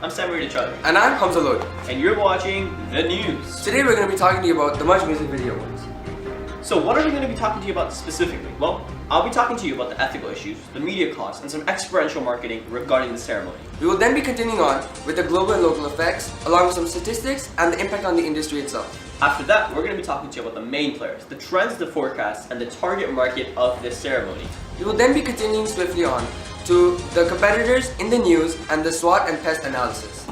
I'm Samuel Charlie. And I'm Hamza Lodi. And you're watching the news. Today we're going to be talking to you about the Much Music Video Awards. So what are we going to be talking to you about specifically? Well, I'll be talking to you about the ethical issues, the media costs, and some experiential marketing regarding the ceremony. We will then be continuing on with the global and local effects, along with some statistics and the impact on the industry itself. After that, we're going to be talking to you about the main players, the trends, the forecasts, and the target market of this ceremony. We will then be continuing swiftly on to the competitors in the news and the SWOT and PEST analysis.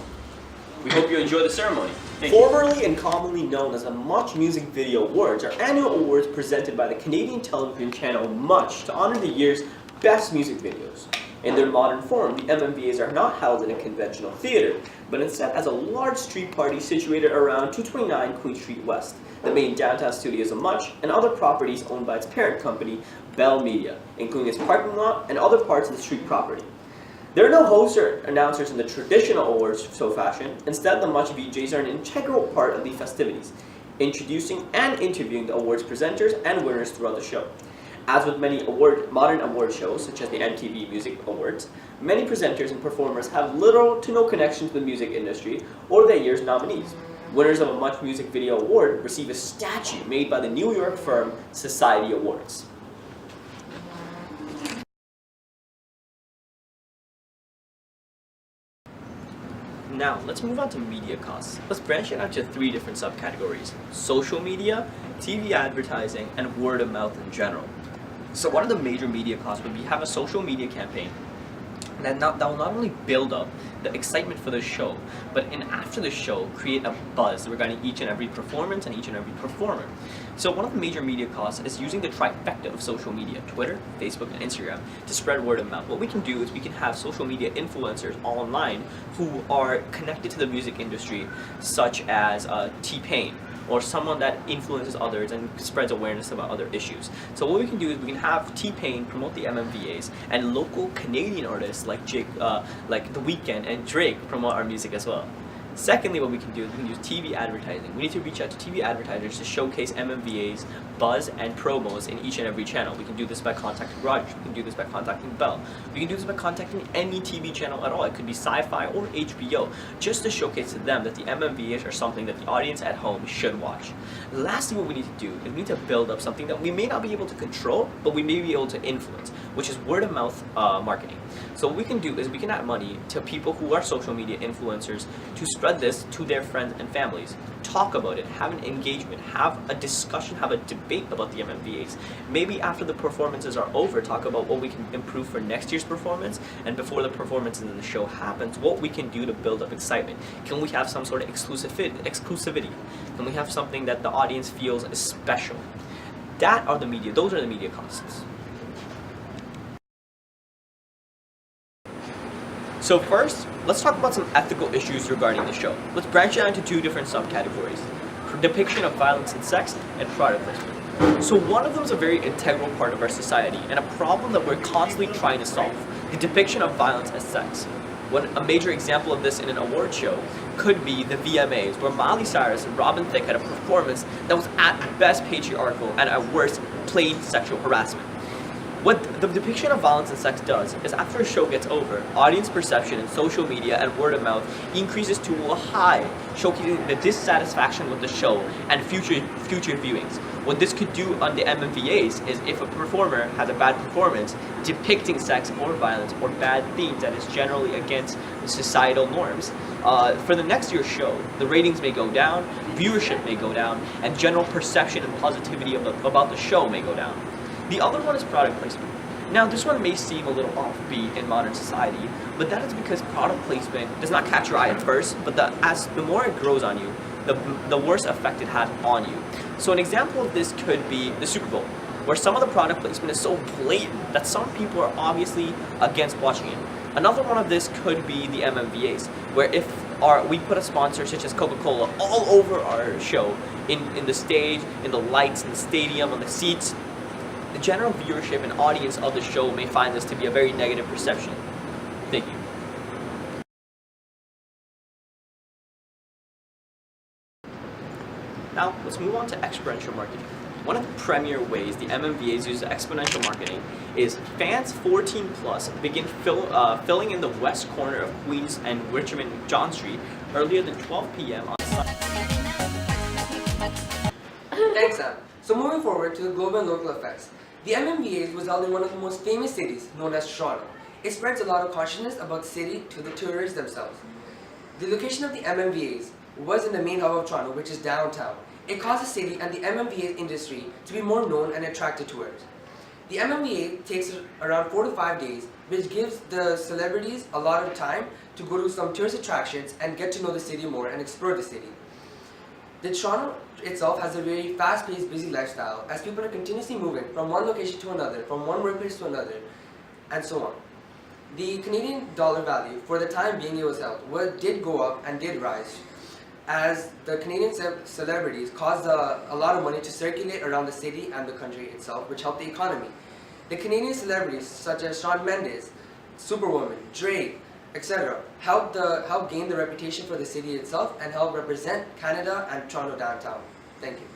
We hope you enjoy the ceremony. Formerly and commonly known as the Much Music Video Awards are annual awards presented by the Canadian television channel Much to honor the year's best music videos. In their modern form, the MMVAs are not held in a conventional theater, but instead as a large street party situated around 229 Queen Street West, the main downtown studios of Much, and other properties owned by its parent company, Bell Media, including its parking lot and other parts of the street property. There are no hosts or announcers in the traditional awards show fashion. Instead, the Much VJs are an integral part of the festivities, introducing and interviewing the awards presenters and winners throughout the show. As with many modern award shows, such as the MTV Music Awards, many presenters and performers have little to no connection to the music industry or their year's nominees. Winners of a Much Music Video Award receive a statue made by the New York firm Society Awards. Now, let's move on to media costs. Let's branch it out to 3 different subcategories: social media, TV advertising, and word of mouth in general. So one of the major media costs would be have a social media campaign that will not only build up the excitement for the show, but after the show, create a buzz regarding each and every performance and each and every performer. So one of the major media costs is using the trifecta of social media, Twitter, Facebook, and Instagram, to spread word of mouth. What we can do is we can have social media influencers online who are connected to the music industry, such as T-Pain, or someone that influences others and spreads awareness about other issues. So what we can do is we can have T-Pain promote the MMVAs, and local Canadian artists like The Weeknd and Drake promote our music as well. Secondly, what we can do is we can use TV advertising. We need to reach out to TV advertisers to showcase MMVA's buzz and promos in each and every channel. We can do this by contacting Rogers. We can do this by contacting Bell. We can do this by contacting any TV channel at all. It could be Sci-Fi or HBO, just to showcase to them that the MMVAs are something that the audience at home should watch. Lastly, what we need to do is we need to build up something that we may not be able to control, but we may be able to influence, which is word of mouth marketing. So what we can do is we can add money to people who are social media influencers to spread this to their friends and families, talk about it, have an engagement, have a discussion, have a debate about the MMVAs. Maybe after the performances are over, talk about what we can improve for next year's performance, and before the performance in the show happens, what we can do to build up excitement. Can we have some sort of exclusivity? Can we have something that the audience feels is special? Those are the media costs. So first, let's talk about some ethical issues regarding the show. Let's branch it out into 2 different subcategories: depiction of violence and sex, and product placement. So one of them is a very integral part of our society, and a problem that we're constantly trying to solve: the depiction of violence as sex. A major example of this in an award show could be the VMAs, where Miley Cyrus and Robin Thicke had a performance that was at best patriarchal and at worst plain sexual harassment. What the depiction of violence and sex does is, after a show gets over, audience perception in social media and word of mouth increases to a high, showcasing the dissatisfaction with the show and future viewings. What this could do on the MMVAs is, if a performer has a bad performance depicting sex or violence or bad themes that is generally against societal norms, for the next year's show, the ratings may go down, viewership may go down, and general perception and positivity about the show may go down. The other one is product placement. Now, this one may seem a little offbeat in modern society, but that is because product placement does not catch your eye at first, but as the more it grows on you, the worse effect it has on you. So an example of this could be the Super Bowl, where some of the product placement is so blatant that some people are obviously against watching it. Another one of this could be the MMVAs, where if we put a sponsor such as Coca-Cola all over our show, in the stage, in the lights, in the stadium, on the seats, the general viewership and audience of the show may find this to be a very negative perception. Thank you. Now, let's move on to experiential marketing. One of the premier ways the MMVAs use exponential marketing is fans 14 plus begin filling in the west corner of Queens and Richmond John Street earlier than 12 p.m. on Sunday. Thanks, Sam. So moving forward to the global and local effects. The MMVAs was held in one of the most famous cities, known as Toronto. It spreads a lot of consciousness about the city to the tourists themselves. The location of the MMVAs was in the main hub of Toronto, which is downtown. It caused the city and the MMVA industry to be more known and attracted tourists. The MMVA takes around 4 to 5 days, which gives the celebrities a lot of time to go to some tourist attractions and get to know the city more and explore the city. The Toronto itself has a very fast-paced, busy lifestyle as people are continuously moving from one location to another, from one workplace to another, and so on. The Canadian dollar value, for the time being it was held, did go up and did rise, as the Canadian celebrities caused a lot of money to circulate around the city and the country itself, which helped the economy. The Canadian celebrities such as Shawn Mendes, Superwoman, Drake, etc. helped gain the reputation for the city itself and help represent Canada and Toronto downtown. Thank you.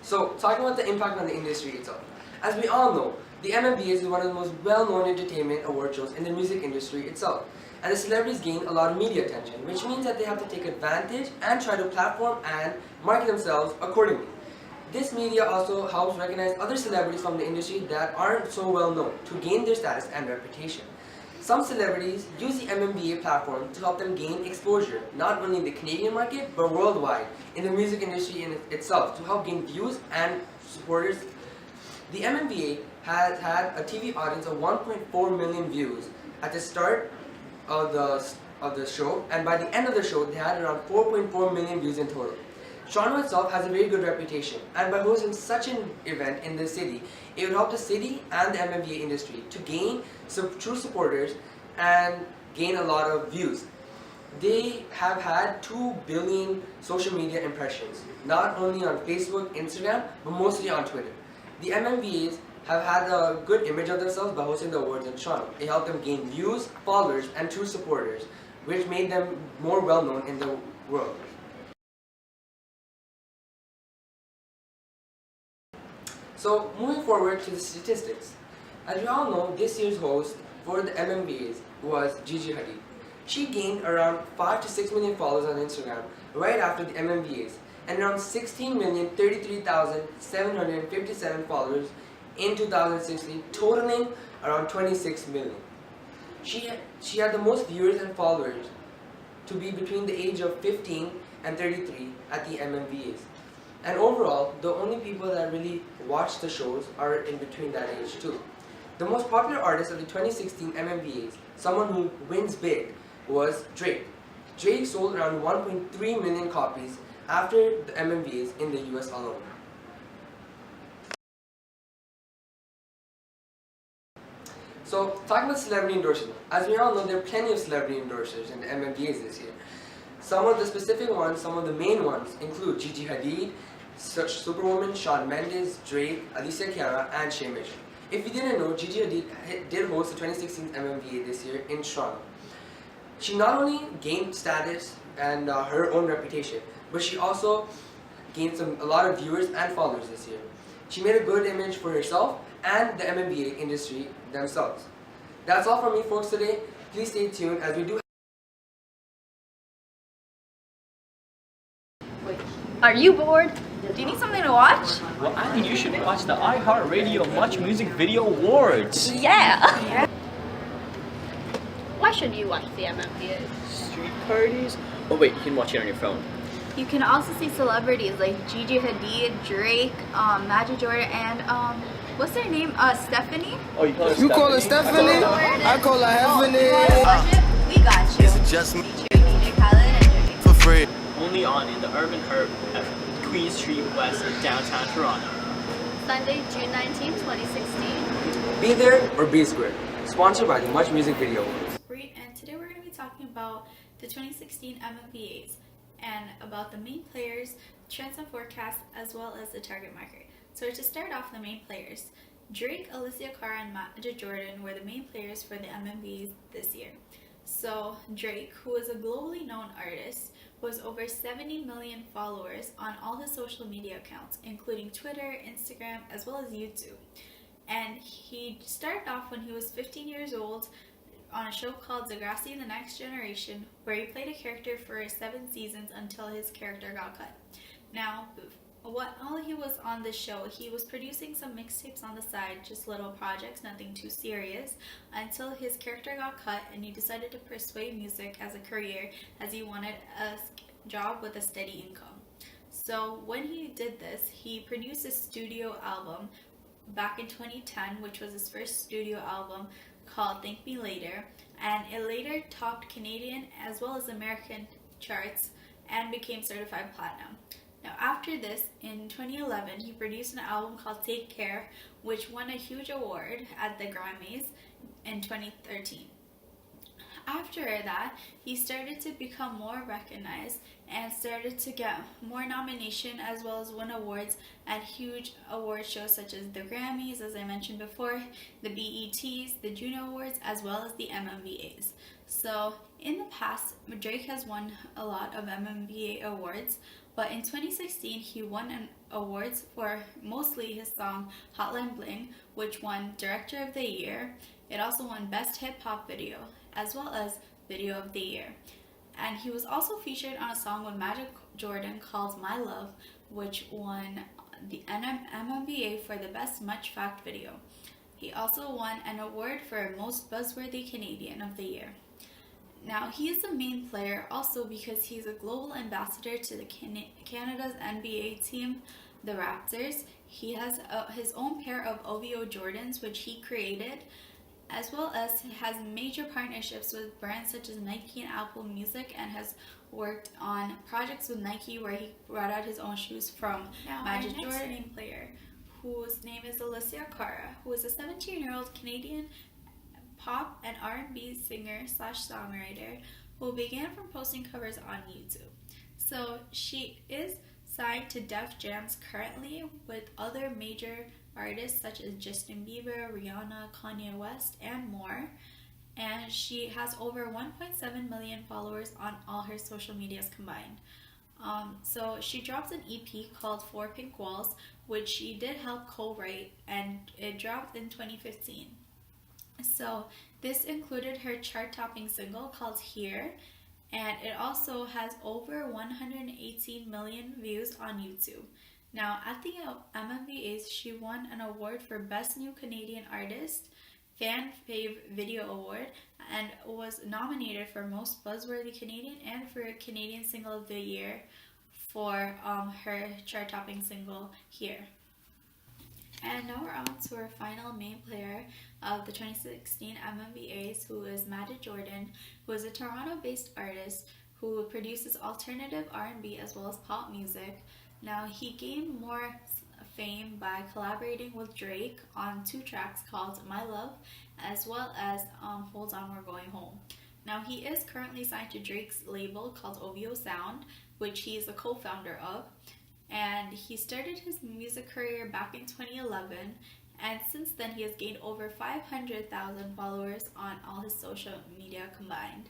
So, talking about the impact on the industry itself. As we all know, the MMVAs is one of the most well-known entertainment award shows in the music industry itself. And the celebrities gain a lot of media attention, which means that they have to take advantage and try to platform and market themselves accordingly. This media also helps recognize other celebrities from the industry that aren't so well known to gain their status and reputation. Some celebrities use the MMVA platform to help them gain exposure, not only in the Canadian market, but worldwide, in the music industry in itself, to help gain views and supporters. The MMVA has had a TV audience of 1.4 million views at the start of the show, and by the end of the show, they had around 4.4 million views in total. Toronto itself has a very good reputation, and by hosting such an event in the city, it would help the city and the MMVA industry to gain some true supporters and gain a lot of views. They have had 2 billion social media impressions, not only on Facebook, Instagram, but mostly on Twitter. The MMVAs have had a good image of themselves by hosting the awards in Toronto. It helped them gain views, followers, and true supporters, which made them more well known in the world. So, moving forward to the statistics. As we all know, this year's host for the MMVAs was Gigi Hadid. She gained around 5 to 6 million followers on Instagram right after the MMVAs, and around 16,033,757 followers in 2016, totaling around 26 million. She had the most viewers and followers to be between the age of 15 and 33 at the MMVAs. And overall, the only people that really watch the shows are in between that age too. The most popular artist of the 2016 MMVAs, someone who wins big, was Drake. Drake sold around 1.3 million copies after the MMVAs in the US alone. So, talking about celebrity endorsement, as we all know, there are plenty of celebrity endorsers in the MMVAs this year. Some of the specific ones, some of the main ones include Gigi Hadid, Superwoman, Shawn Mendes, Drake, Alicia Cara, and Shea Mitchell. If you didn't know, Gigi Hadid did host the 2016 MMVA this year in Toronto. She not only gained status and her own reputation, but she also gained a lot of viewers and followers this year. She made a good image for herself and the MMVA industry themselves. That's all from me, folks, today. Please stay tuned as we do. Are you bored? Do you need something to watch? Well, I think you should watch the iHeartRadio Much Music Video Awards. Yeah! Why should you watch the MMVA? Street parties? Oh wait, you can watch it on your phone. You can also see celebrities like Gigi Hadid, Drake, Magic Jordan, and what's their name? Stephanie? Oh, you call her You Stephanie? call her Stephanie? I call her Heavenly. We got you. It's just me Featuring DJ Khaled and Drake. for free. Only on in the Urban Herb at Queen Street West in downtown Toronto. Sunday, June 19, 2016. Be there or be square. Sponsored by the Much Music Video Awards. And today we're going to be talking about the 2016 MMVAs and about the main players, trends and forecasts, as well as the target market. So to start off, the main players. Drake, Alicia Cara, and Magic Jordan were the main players for the MMVAs this year. So Drake, who is a globally known artist, was over 70 million followers on all his social media accounts, including Twitter, Instagram, as well as YouTube. And he started off when he was 15 years old on a show called Degrassi The Next Generation, where he played a character for 7 seasons until his character got cut. Now, while he was on the show, he was producing some mixtapes on the side, just little projects, nothing too serious, until his character got cut and he decided to pursue music as a career, as he wanted a job with a steady income. So when he did this, he produced a studio album back in 2010, which was his first studio album, called Thank Me Later, and it later topped Canadian as well as American charts and became certified platinum. Now after this, in 2011, he produced an album called Take Care, which won a huge award at the Grammys in 2013. After that, he started to become more recognized and started to get more nomination as well as win awards at huge award shows such as the Grammys, as I mentioned before, the BETs, the Juno Awards, as well as the MMVAs. So in the past, Drake has won a lot of MMVA awards, but in 2016 he won awards for mostly his song Hotline Bling, which won Director of the Year. It also won Best Hip Hop Video, as well as Video of the Year. And he was also featured on a song with Magic Jordan called My Love, which won the MMVA for the Best Much Fact Video. He also won an award for Most Buzzworthy Canadian of the Year. Now, he is the main player also because he's a global ambassador to the Canada's NBA team, the Raptors. He has his own pair of OVO Jordans, which he created, as well as has major partnerships with brands such as Nike and Apple Music, and has worked on projects with Nike where he brought out his own shoes from Magic Jordan. Our next main player, whose name is Alicia Cara, who is a 17-year-old Canadian pop and R&B singer/songwriter who began from posting covers on YouTube. So she is signed to Def Jams currently with other major artists such as Justin Bieber, Rihanna, Kanye West, and more. And she has over 1.7 million followers on all her social medias combined. So she dropped an EP called Four Pink Walls, which she did help co-write, and it dropped in 2015. So this included her chart-topping single called Here, and it also has over 118 million views on YouTube. Now, at the MMVAs, she won an award for Best New Canadian Artist, Fan Fave Video Award, and was nominated for Most Buzzworthy Canadian and for Canadian Single of the Year for her chart-topping single Here. And now we're on to our final main player of the 2016 MMVAs, who is Magic Jordan, who is a Toronto-based artist who produces alternative R&B as well as pop music. Now, he gained more fame by collaborating with Drake on 2 tracks called My Love, as well as Hold On, We're Going Home. Now, he is currently signed to Drake's label called OVO Sound, which he is a co-founder of. And he started his music career back in 2011, and since then he has gained over 500,000 followers on all his social media combined.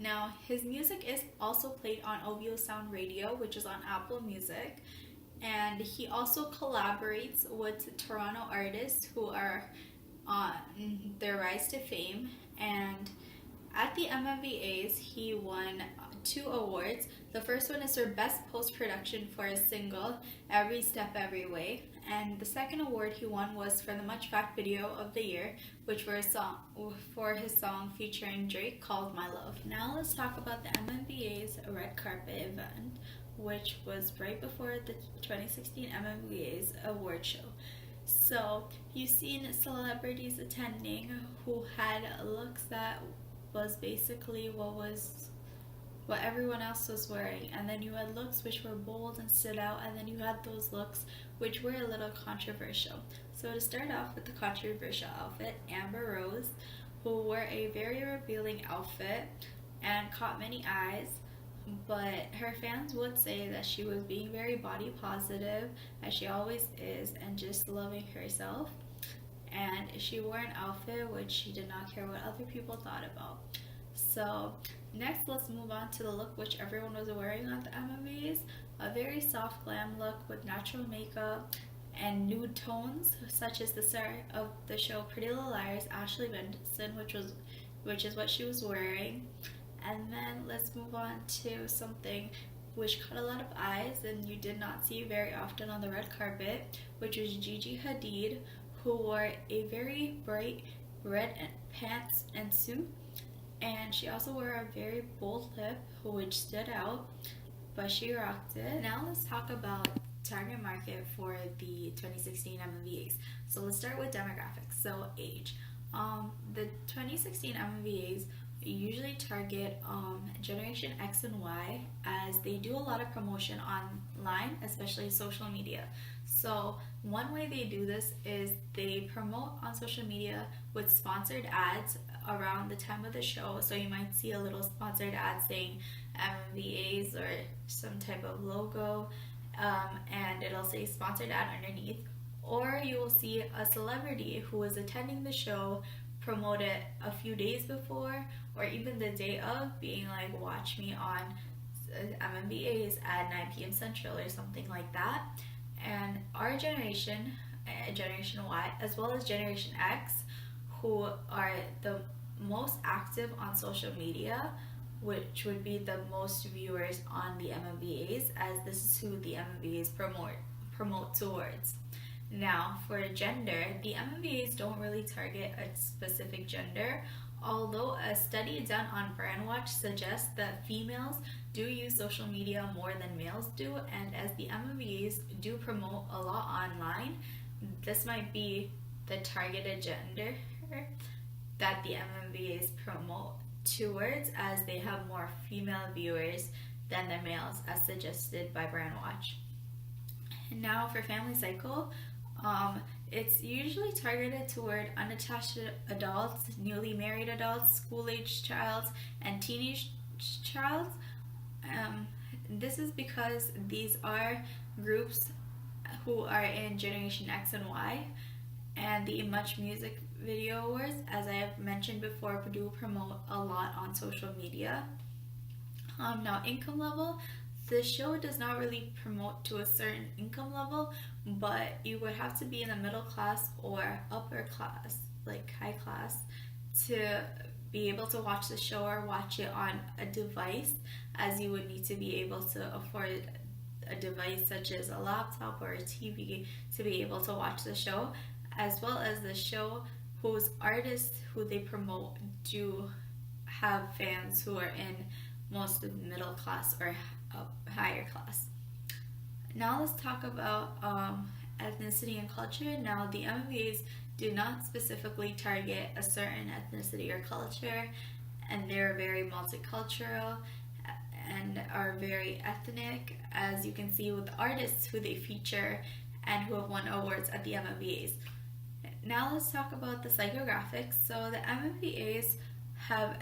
Now, his music is also played on OVO Sound Radio, which is on Apple Music, and he also collaborates with Toronto artists who are on their rise to fame. And at the MMVAs, he won 2 awards. The first one is for Best Post-Production for his single, Every Step, Every Way. And the second award he won was for the Much Fact Video of the Year, which for his song featuring Drake called My Love. Now let's talk about the MMVA's Red Carpet event, which was right before the 2016 MMVA's award show. So you've seen celebrities attending who had looks that was basically what everyone else was wearing, and then you had looks which were bold and stood out, and then you had those looks which were a little controversial. So to start off with the controversial outfit, Amber Rose, who wore a very revealing outfit and caught many eyes, but her fans would say that she was being very body positive, as she always is, and just loving herself. And she wore an outfit which she did not care what other people thought about. So next, let's move on to the look which everyone was wearing at the MMVs. A very soft glam look with natural makeup and nude tones, such as the star of the show Pretty Little Liars, Ashley Benson, which is what she was wearing. And then let's move on to something which caught a lot of eyes and you did not see very often on the red carpet, which was Gigi Hadid, who wore a very bright red pants and suit, and she also wore a very bold lip which stood out, but she rocked it. Now let's talk about target market for the 2016 MMVAs. So let's start with demographics. So age. The 2016 MMVAs usually target Generation X and Y, as they do a lot of promotion online, especially social media. So one way they do this is they promote on social media with sponsored ads around the time of the show. So you might see a little sponsored ad saying MMVAs or some type of logo, and it'll say sponsored ad underneath. Or you will see a celebrity who is attending the show promote it a few days before or even the day of, being like, watch me on MMVAs at 9 p.m. Central or something like that. And our generation, Generation Y, as well as Generation X, who are the most active on social media, which would be the most viewers on the MMVAs, as this is who the MMVAs promote towards. Now, for gender, the MMVAs don't really target a specific gender, although a study done on Brandwatch suggests that females do use social media more than males do, and as the MMVAs do promote a lot online, this might be the targeted gender that the MMVAs promote towards, as they have more female viewers than the males, as suggested by Brandwatch. Now for family cycle, it's usually targeted toward unattached adults, newly married adults, school-aged child, and teenage child. This is because these are groups who are in Generation X and Y, and the Much Music Video Awards, as I have mentioned before, do promote a lot on social media. Now, income level. The show does not really promote to a certain income level, but you would have to be in the middle class or upper class, like high class, to be able to watch the show or watch it on a device, as you would need to be able to afford a device such as a laptop or a TV to be able to watch the show, as well as the show whose artists who they promote do have fans who are in most of the middle class or higher class. Now let's talk about ethnicity and culture. Now, the MMVAs do not specifically target a certain ethnicity or culture, and they're very multicultural and are very ethnic, as you can see with the artists who they feature and who have won awards at the MMVAs. Now let's talk about the psychographics. So the MMVAs have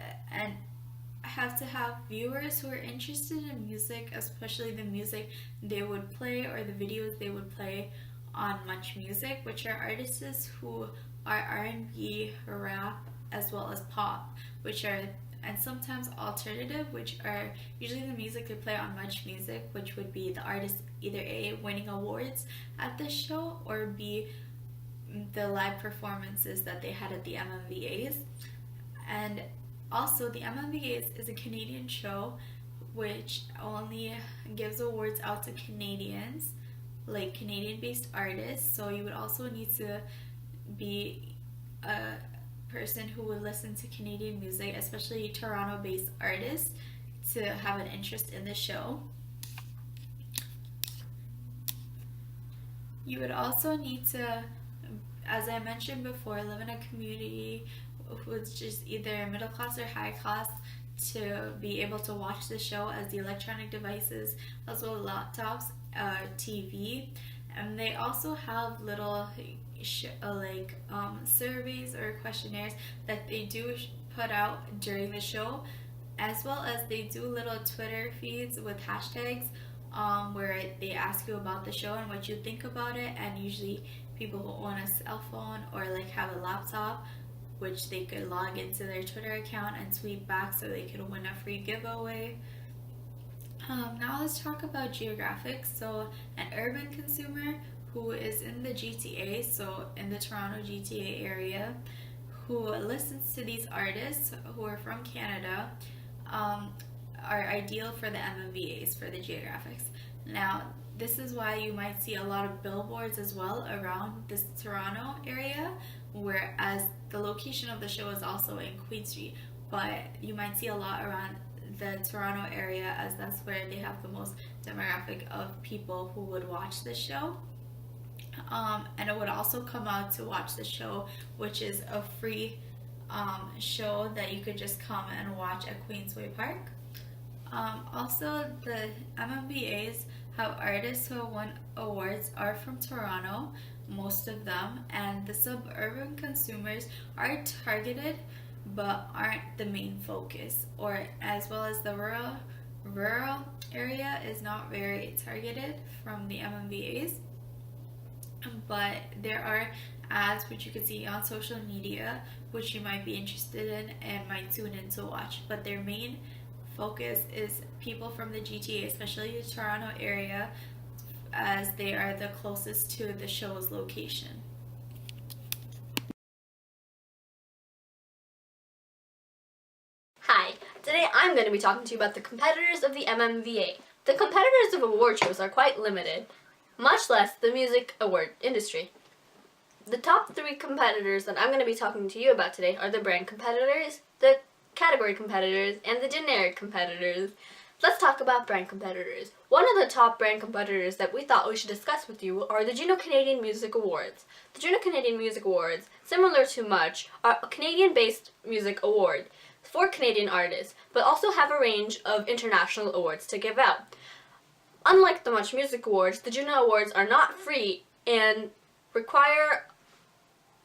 to have viewers who are interested in music, especially the music they would play or the videos they would play on Much Music, which are artists who are R&B, rap, as well as pop, and sometimes alternative, which are usually the music they play on Much Music, which would be the artist either A, winning awards at the show, or B, the live performances that they had at the MMVAs. And also, the MMVAs is a Canadian show which only gives awards out to Canadians, like Canadian-based artists. So you would also need to be a person who would listen to Canadian music, especially Toronto-based artists, to have an interest in the show. You would also need to, as I mentioned before, live in a community which is either middle class or high class to be able to watch the show, as the electronic devices, as well as laptops, TV, and they also have little surveys or questionnaires that they do put out during the show, as well as they do little Twitter feeds with hashtags where they ask you about the show and what you think about it, and usually people who own a cell phone or like have a laptop which they could log into their Twitter account and tweet back so they could win a free giveaway. Now let's talk about geographics. So an urban consumer who is in the GTA, so in the Toronto GTA area, who listens to these artists who are from Canada, are ideal for the MMVAs, for the geographics. Now, this is why you might see a lot of billboards as well around this Toronto area, whereas the location of the show is also in Queen Street, but you might see a lot around the Toronto area, as that's where they have the most demographic of people who would watch the show. And it would also come out to watch the show, which is a free show that you could just come and watch at Queensway Park. Also, the MMVAs have artists who have won awards are from Toronto, most of them, and the suburban consumers are targeted but aren't the main focus, or as well as the rural area is not very targeted from the MMVAs. But there are ads which you can see on social media which you might be interested in and might tune in to watch, but their main focus is people from the GTA, especially the Toronto area, as they are the closest to the show's location. Hi, today I'm going to be talking to you about the competitors of the MMVA. The competitors of award shows are quite limited, much less the music award industry. The top 3 competitors that I'm going to be talking to you about today are the brand competitors, the category competitors, and the generic competitors. Let's talk about brand competitors. One of the top brand competitors that we thought we should discuss with you are the Juno Canadian Music Awards. The Juno Canadian Music Awards, similar to Much, are a Canadian-based music award for Canadian artists, but also have a range of international awards to give out. Unlike the Much Music Awards, the Juno Awards are not free and require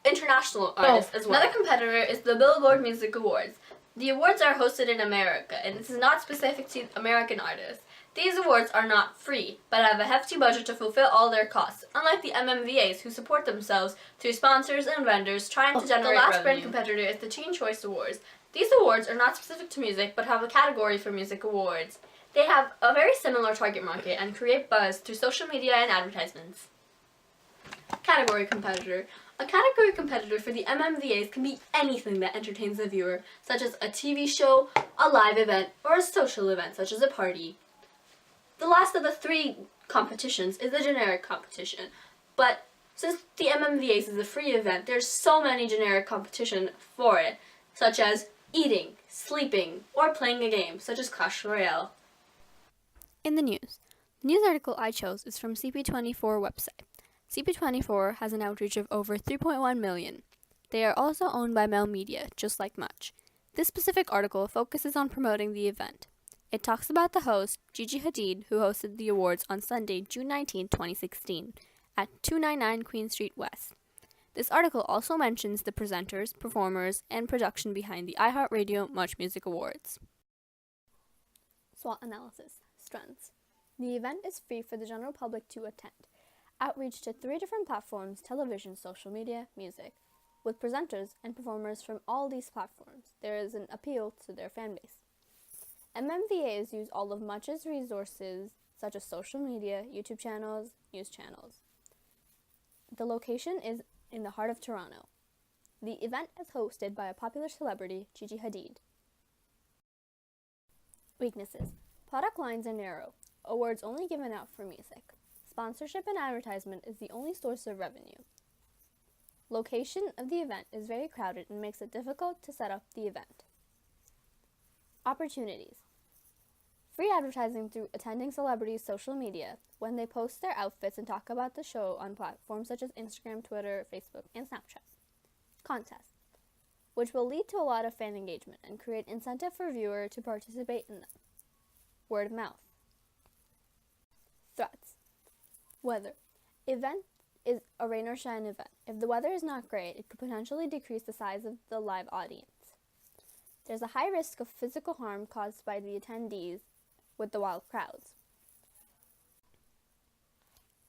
international artists as well. Another competitor is the Billboard Music Awards. The awards are hosted in America, and this is not specific to American artists. These awards are not free, but have a hefty budget to fulfill all their costs, unlike the MMVAs, who support themselves through sponsors and vendors trying to generate revenue. The last brand competitor is the Teen Choice Awards. These awards are not specific to music, but have a category for music awards. They have a very similar target market and create buzz through social media and advertisements. Category competitor. A category competitor for the MMVAs can be anything that entertains the viewer, such as a TV show, a live event, or a social event, such as a party. The last of the 3 competitions is the generic competition, but since the MMVAs is a free event, there's so many generic competition for it, such as eating, sleeping, or playing a game, such as Clash Royale. In the news. The news article I chose is from CP24 website. CP24 has an outreach of over 3.1 million. They are also owned by Mel Media, just like Much. This specific article focuses on promoting the event. It talks about the host, Gigi Hadid, who hosted the awards on Sunday, June 19, 2016, at 299 Queen Street West. This article also mentions the presenters, performers, and production behind the iHeartRadio Much Music Awards. SWOT analysis. Strengths. The event is free for the general public to attend. Outreach to 3 different platforms: television, social media, music. With presenters and performers from all these platforms, there is an appeal to their fan base. MMVAs use all of Much's resources, such as social media, YouTube channels, news channels. The location is in the heart of Toronto. The event is hosted by a popular celebrity, Gigi Hadid. Weaknesses. Product lines are narrow. Awards only given out for music. Sponsorship and advertisement is the only source of revenue. Location of the event is very crowded and makes it difficult to set up the event. Opportunities. Free advertising through attending celebrities' social media when they post their outfits and talk about the show on platforms such as Instagram, Twitter, Facebook, and Snapchat. Contests, which will lead to a lot of fan engagement and create incentive for viewer to participate in them. Word of mouth. Threats. Weather. Event is a rain or shine event. If the weather is not great, it could potentially decrease the size of the live audience. There's a high risk of physical harm caused by the attendees with the wild crowds.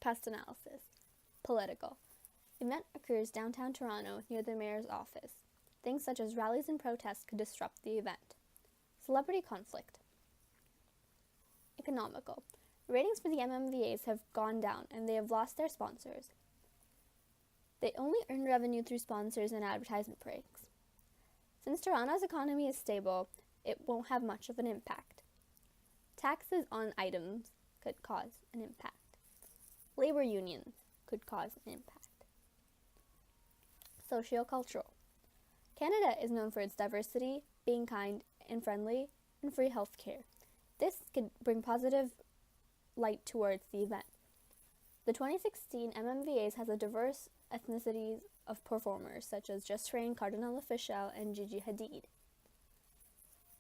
Pest analysis. Political. Event occurs downtown Toronto near the mayor's office. Things such as rallies and protests could disrupt the event. Celebrity conflict. Economical. Ratings for the MMVAs have gone down and they have lost their sponsors. They only earn revenue through sponsors and advertisement breaks. Since Toronto's economy is stable, it won't have much of an impact. Taxes on items could cause an impact. Labor unions could cause an impact. Sociocultural. Canada is known for its diversity, being kind and friendly, and free health care. This could bring positive light towards the event. The 2016 MMVAs has a diverse ethnicities of performers such as Just Rain, Cardinal Official, and Gigi Hadid.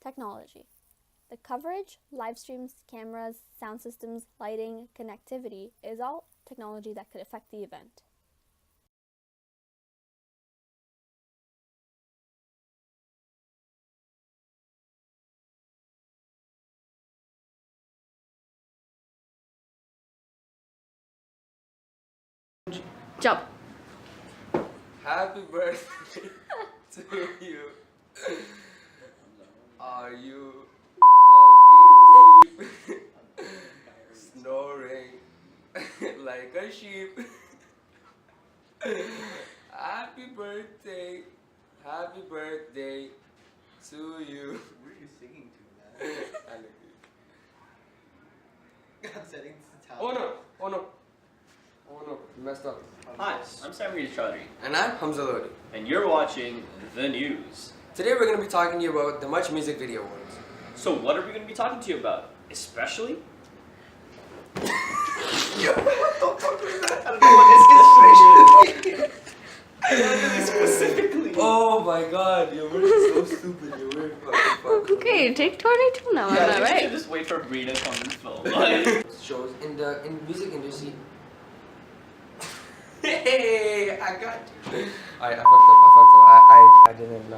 Technology. The coverage, live streams, cameras, sound systems, lighting, connectivity is all technology that could affect the event. Jump. Happy birthday to you. Are you fucking asleep? Snoring like a sheep. Happy birthday to you. What are you singing to, man? I like it. I'm setting this Oh no, you messed up. Hi, I'm Samir Chaudhary, And I'm Hamza Lodi. and you're watching the news. Today we're going to be talking to you about the Much Music Video Awards. So what are we going to be talking to you about? Especially? What the fuck was that? I don't know what Specifically. Oh my god, you're so stupid, you're weird. Okay, take 22 now, am I Yeah, you right? should just wait for Brina to come and film. Shows in music industry. Hey, I got you. I fucked up. I didn't.